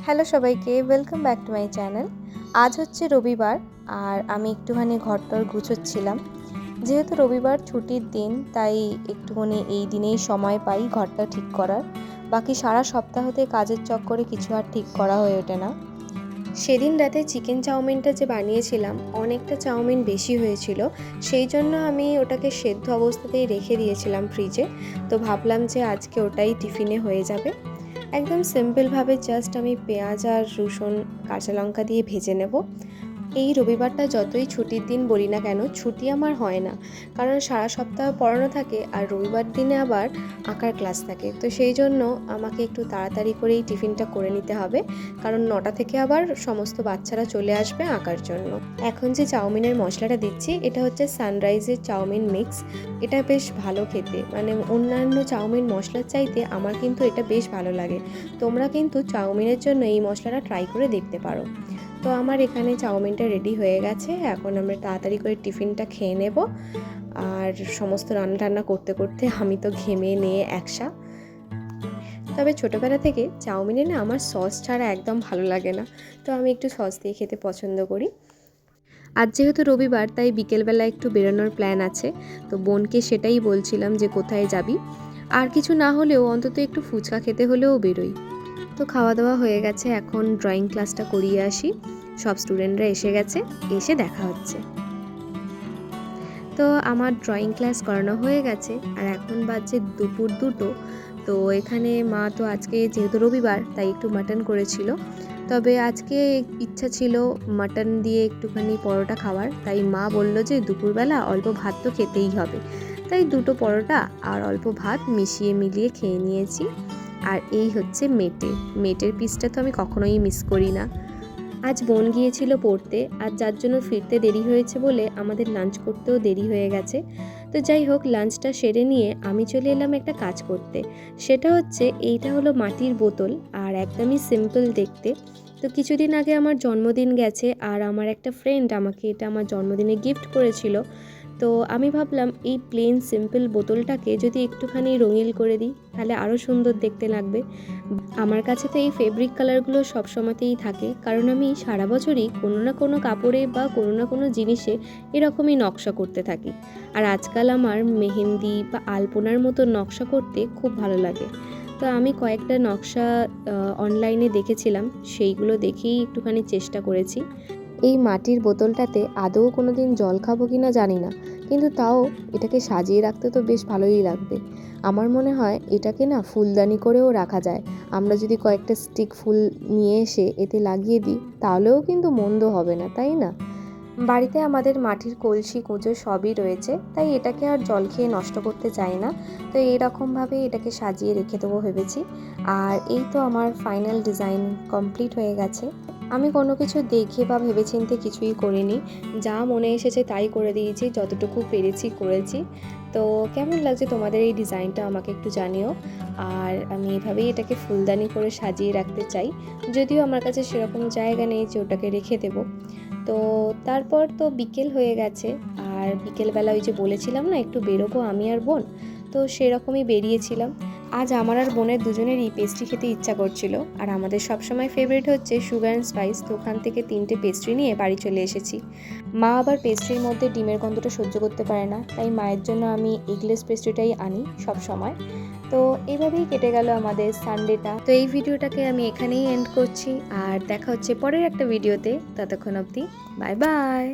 Hello সবাইকে, welcome back to my channel. আজ হচ্ছে রবিবার আর আমি একটুখানি ঘরটর গুছোচ্ছিলাম। যেহেতু রবিবার ছুটির দিন, তাই একটুখানি এই দিনেই সময় পাই ঘরটা ঠিক করার। বাকি সারা সপ্তাহতে কাজের চক্করে কিছু আর ঠিক করা হয়ে ওঠে না। সেদিন রাতে চিকেন চাউমিনটা যে বানিয়েছিলাম, অনেকটা চাউমিন বেশি হয়েছিল, সেই জন্য আমি ওটাকে সেদ্ধ অবস্থাতেই রেখে দিয়েছিলাম ফ্রিজে। তো ভাবলাম যে আজকে ওটাই টিফিনে হয়ে যাবে। একদম সিম্পলভাবে জাস্ট আমি পেঁয়াজ আর রসুন কাঁচা লঙ্কা দিয়ে ভেজে নেব। এই রবিবারটা যতই ছুটির দিন বলি না কেন, ছুটি আমার হয় না, কারণ সারা সপ্তাহ পড়ানো থাকে আর রবিবার দিনে আবার আঁকার ক্লাস থাকে। তো সেই জন্য আমাকে একটু তাড়াতাড়ি করেই টিফিনটা করে নিতে হবে, কারণ 9টা থেকে আবার সমস্ত বাচ্চারা চলে আসবে আঁকার জন্য। এখন যে চাউমিনের মশলাটা দিচ্ছি, এটা হচ্ছে সানরাইজের চাউমিন মিক্স। এটা বেশ ভালো খেতে, মানে অন্যান্য চাউমিন মশলার চাইতে আমার কিন্তু এটা বেশ ভালো লাগে। তোমরা কিন্তু চাউমিনের জন্য এই মশলাটা ট্রাই করে দেখতে পারো। তো আমার এখানে চাউমিনটা রেডি হয়ে গেছে। এখন আমরা তাড়াতাড়ি করে টিফিনটা খেয়ে নেব। আর সমস্ত রান্না করতে করতে আমি তো ঘেমে নিয়ে একসা। তবে ছোটোবেলা থেকে চাউমিনে না আমার সস ছাড়া একদম ভালো লাগে না, তো আমি একটু সস দিয়ে খেতে পছন্দ করি। আজ যেহেতু রবিবার, তাই বিকেলবেলা একটু বেরোনোর প্ল্যান আছে। তো বোনকে সেটাই বলছিলাম যে কোথায় যাবি, আর কিছু না হলেও অন্তত একটু ফুচকা খেতে হলেও বেরোই। তো খাওয়া দাওয়া হয়ে গেছে, এখন ড্রয়িং ক্লাসটা করিয়ে আসি। সব স্টুডেন্টরা এসে গেছে, এসে দেখা হচ্ছে। তো আমার ড্রয়িং ক্লাস করানো হয়ে গেছে আর এখন বাজছে দুপুর 2টো। তো এখানে মা তো আজকে যেহেতু রবিবার, তাই একটু মাটন করেছিল। তবে আজকে ইচ্ছা ছিল মাটন দিয়ে একটুখানি পরোটা খাওয়ার, তাই মা বলল যে দুপুরবেলা অল্প ভাত তো খেতেই হবে। তাই 2টো পরোটা আর অল্প ভাত মিলিয়ে খেয়ে নিয়েছি। আর এই হচ্ছে মেটের পিসটা তো আমি কখনোই মিস করি না। আজ বোন গিয়েছিল পড়তে, আর যার জন্য ফিরতে দেরি হয়েছে বলে আমাদের লাঞ্চ করতেও দেরি হয়ে গেছে। তো যাই হোক, লাঞ্চটা সেরে নিয়ে আমি চলে এলাম একটা কাজ করতে। সেটা হচ্ছে, এইটা হলো মাটির বোতল আর একদমই সিম্পল দেখতে। তো কিছুদিন আগে আমার জন্মদিন গেছে, আর আমার একটা ফ্রেন্ড আমাকে এটা আমার জন্মদিনে গিফট করেছিল। তো আমি ভাবলাম এই প্লেন সিম্পল বোতলটাকে যদি একটুখানি রঙিন করে দিই, তাহলে আরও সুন্দর দেখতে লাগবে। আমার কাছে তো এই ফেব্রিক কালারগুলো সবসময়তেই থাকে, কারণ আমি সারা বছরই কোনো না কোনো কাপড়ে বা কোনো না কোনো জিনিসে এরকমই নকশা করতে থাকি। আর আজকাল আমার মেহেন্দি বা আলপনার মতো নকশা করতে খুব ভালো লাগে। তো আমি কয়েকটা নকশা অনলাইনে দেখেছিলাম, সেইগুলো দেখেই একটুখানি চেষ্টা করেছি। এই মাটির বোতলটাতে আদৌ কোনো দিন জল খাবো কি না জানি না, কিন্তু তাও এটাকে সাজিয়ে রাখতে তো বেশ ভালোই লাগবে। আমার মনে হয় এটাকে না ফুলদানি করেও রাখা যায়। আমরা যদি কয়েকটা স্টিক ফুল নিয়ে এসে এতে লাগিয়ে দিই, তাহলেও কিন্তু মন্দ হবে না, তাই না? বাড়িতে আমাদের মাটির কলসি কুঁজো সবই রয়েছে, তাই এটাকে আর জল খেয়ে নষ্ট করতে চাই না। তো এইরকমভাবে এটাকে সাজিয়ে রেখে দেবো ভেবেছি। আর এই তো আমার ফাইনাল ডিজাইন কমপ্লিট হয়ে গেছে। আমি কোনো কিছু দেখে বা ভেবেচিন্তে কিছুই করিনি, যা মনে এসেছে তাই করে দিয়েছি, যতটুকু পেরেছি করেছি। তো কেমন লাগছে তোমাদের এই ডিজাইনটা আমাকে একটু জানিও। আর আমি এভাবেই এটাকে ফুলদানি করে সাজিয়ে রাখতে চাই, যদিও আমার কাছে সেরকম জায়গা নেই যে ওটাকে রেখে দেবো। তো তারপর তো বিকেল হয়ে গেছে, আর বিকেলবেলা ওই যে বলেছিলাম না একটু বেরোবো আমি আর বোন, তো সেরকমই বেরিয়েছিলাম। আজ আমার আর বোনের দুজনেরই পেস্ট্রি খেতে ইচ্ছা করছিল, আর আমাদের সবসময় ফেভারিট হচ্ছে সুগার অ্যান্ড স্পাইস। তো ওখান থেকে 3টে পেস্ট্রি নিয়ে বাড়ি চলে এসেছি। মা আবার পেস্ট্রির মধ্যে ডিমের গন্ধটা সহ্য করতে পারে না, তাই মায়ের জন্য আমি এগলেস পেস্ট্রিটাই আনি সব সময়। তো এইভাবেই কেটে গেল আমাদের সানডেটা। তো এই ভিডিওটাকে আমি এখানেই এন্ড করছি, আর দেখা হচ্ছে পরের একটা ভিডিওতে। ততক্ষণ অবধি বাই বাই।